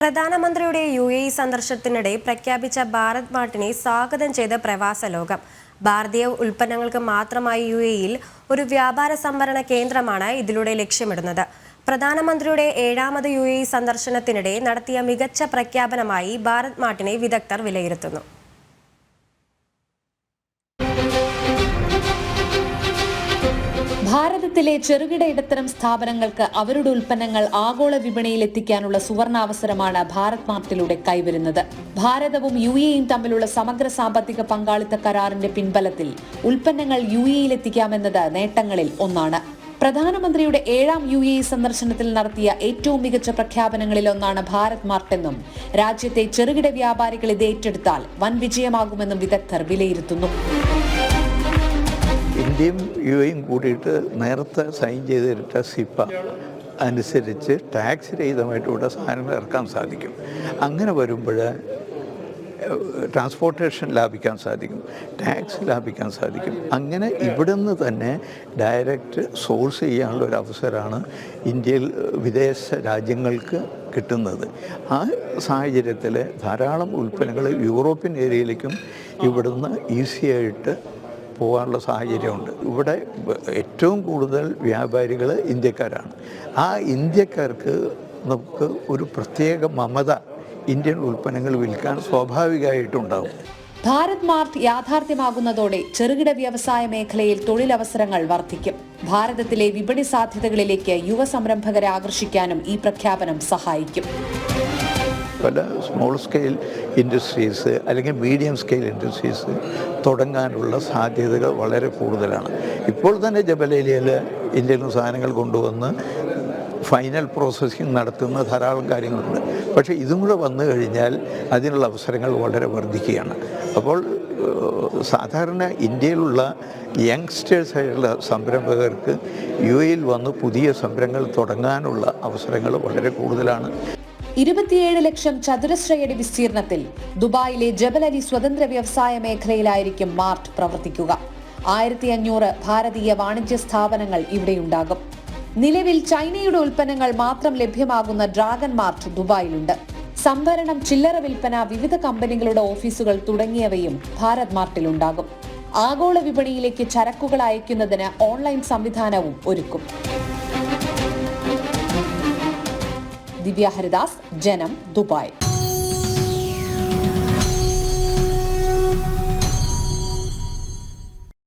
പ്രധാനമന്ത്രിയുടെ UAE സന്ദർശനത്തിനിടെ പ്രഖ്യാപിച്ച ഭാരത് മാർട്ടിനെ സ്വാഗതം ചെയ്ത പ്രവാസ ലോകം. ഭാരതീയ ഉൽപ്പന്നങ്ങൾക്ക് മാത്രമായി UAEയിൽ ഒരു വ്യാപാര സംഭരണ കേന്ദ്രമാണ് ഇതിലൂടെ ലക്ഷ്യമിടുന്നത്. പ്രധാനമന്ത്രിയുടെ 7ാമത് UAE സന്ദർശനത്തിനിടെ നടത്തിയ മികച്ച പ്രഖ്യാപനമായി ഭാരത് മാർട്ടിനെ വിദഗ്ധർ വിലയിരുത്തുന്നു. ഭാരതത്തിലെ ചെറുകിട ഇടത്തരം സ്ഥാപനങ്ങൾക്ക് അവരുടെ ഉൽപ്പന്നങ്ങൾ ആഗോള വിപണിയിൽ എത്തിക്കാനുള്ള സുവർണാവസരമാണ് ഭാരത് മാർട്ടിലൂടെ കൈവരുന്നത്. ഭാരതവും UAEയും തമ്മിലുള്ള സമഗ്ര സാമ്പത്തിക പങ്കാളിത്ത കരാറിന്റെ പിൻബലത്തിൽ ഉൽപ്പന്നങ്ങൾ UAEയിൽ എത്തിക്കാമെന്നത് നേട്ടങ്ങളിൽ ഒന്നാണ്. പ്രധാനമന്ത്രിയുടെ 7ാം UAE സന്ദർശനത്തിൽ നടത്തിയ ഏറ്റവും മികച്ച പ്രഖ്യാപനങ്ങളിൽ ഒന്നാണ് ഭാരത് മാർട്ടെന്നും രാജ്യത്തെ ചെറുകിട വ്യാപാരികൾ ഇത് ഏറ്റെടുത്താൽ വൻ വിജയമാകുമെന്നും വിദഗ്ധർ വിലയിരുത്തുന്നു. ഇന്ത്യയും UAEയും കൂടിയിട്ട് നേരത്തെ സൈൻ ചെയ്തിട്ട സിപ്പ അനുസരിച്ച് ടാക്സ് രഹിതമായിട്ട് ഇവിടെ സാധനങ്ങൾ ഇറക്കാൻ സാധിക്കും. അങ്ങനെ വരുമ്പോൾ ട്രാൻസ്പോർട്ടേഷൻ ലാഭിക്കാൻ സാധിക്കും, ടാക്സ് ലാഭിക്കാൻ സാധിക്കും. അങ്ങനെ ഇവിടെ നിന്ന് തന്നെ ഡയറക്റ്റ് സോഴ്സ് ചെയ്യാനുള്ള ഒരു അവസരമാണ് ഇന്ത്യയിൽ വിദേശ രാജ്യങ്ങൾക്ക് കിട്ടുന്നത്. ആ സാഹചര്യത്തിൽ ധാരാളം ഉൽപ്പന്നങ്ങൾ യൂറോപ്യൻ ഏരിയയിലേക്കും ഇവിടുന്ന് ഈസിയായിട്ട് പോകാനുള്ള സാഹചര്യമുണ്ട്. ഇവിടെ ഏറ്റവും കൂടുതൽ വ്യാപാരികൾ ഇന്ത്യക്കാരാണ്. ആ ഇന്ത്യക്കാർക്ക് നമുക്ക് ഒരു പ്രത്യേക മമത ഇന്ത്യൻ ഉൽപ്പന്നങ്ങൾ വിൽക്കാൻ സ്വാഭാവികമായിട്ടുണ്ടാകും. ഭാരത് മാർട്ട് യാഥാർത്ഥ്യമാകുന്നതോടെ ചെറുകിട വ്യവസായ മേഖലയിൽ തൊഴിലവസരങ്ങൾ വർദ്ധിക്കും. ഭാരതത്തിലെ വിപണി സാധ്യതകളിലേക്ക് യുവ സംരംഭകരെ ആകർഷിക്കാനും ഈ പ്രഖ്യാപനം സഹായിക്കും. പല സ്മോൾ സ്കെയിൽ ഇൻഡസ്ട്രീസ് അല്ലെങ്കിൽ മീഡിയം സ്കെയിൽ ഇൻഡസ്ട്രീസ് തുടങ്ങാനുള്ള സാധ്യതകൾ വളരെ കൂടുതലാണ്. ഇപ്പോൾ തന്നെ ജബലേലിയയിൽ ഇന്ത്യയിൽ നിന്ന് സാധനങ്ങൾ കൊണ്ടുവന്ന് ഫൈനൽ പ്രോസസ്സിംഗ് നടത്തുന്ന ധാരാളം കാര്യങ്ങളുണ്ട്. പക്ഷേ ഇതും കൂടെ വന്നു കഴിഞ്ഞാൽ അതിനുള്ള അവസരങ്ങൾ വളരെ വർദ്ധിക്കുകയാണ്. അപ്പോൾ സാധാരണ ഇന്ത്യയിലുള്ള യങ്സ്റ്റേഴ്സായിട്ടുള്ള സംരംഭകർക്ക് UAEയിൽ വന്ന് പുതിയ സംരംഭങ്ങൾ തുടങ്ങാനുള്ള അവസരങ്ങൾ വളരെ കൂടുതലാണ്. 27 ലക്ഷം ചതുരശ്രയടി വിസ്തീർണത്തിൽ ദുബായിലെ ജബൽ അലി സ്വതന്ത്ര വ്യവസായ മേഖലയിലായിരിക്കും മാർട്ട് പ്രവർത്തിക്കുക. 1500 ഭാരതീയ വാണിജ്യ സ്ഥാപനങ്ങൾ ഇവിടെയുണ്ടാകും. നിലവിൽ ചൈനയുടെ ഉൽപ്പന്നങ്ങൾ മാത്രം ലഭ്യമാകുന്ന ഡ്രാഗൺ മാർട്ട് ദുബായിലുണ്ട്. സംഭരണം, ചില്ലറ വിൽപ്പന, വിവിധ കമ്പനികളുടെ ഓഫീസുകൾ തുടങ്ങിയവയും ഭാരത് മാർട്ടിലുണ്ടാകും. ആഗോള വിപണിയിലേക്ക് ചരക്കുകൾ അയക്കുന്നതിന് ഓൺലൈൻ സംവിധാനവും ഒരുക്കും. ദിവ്യ ഹരിദാസ്, ജനം, ദുബായ്.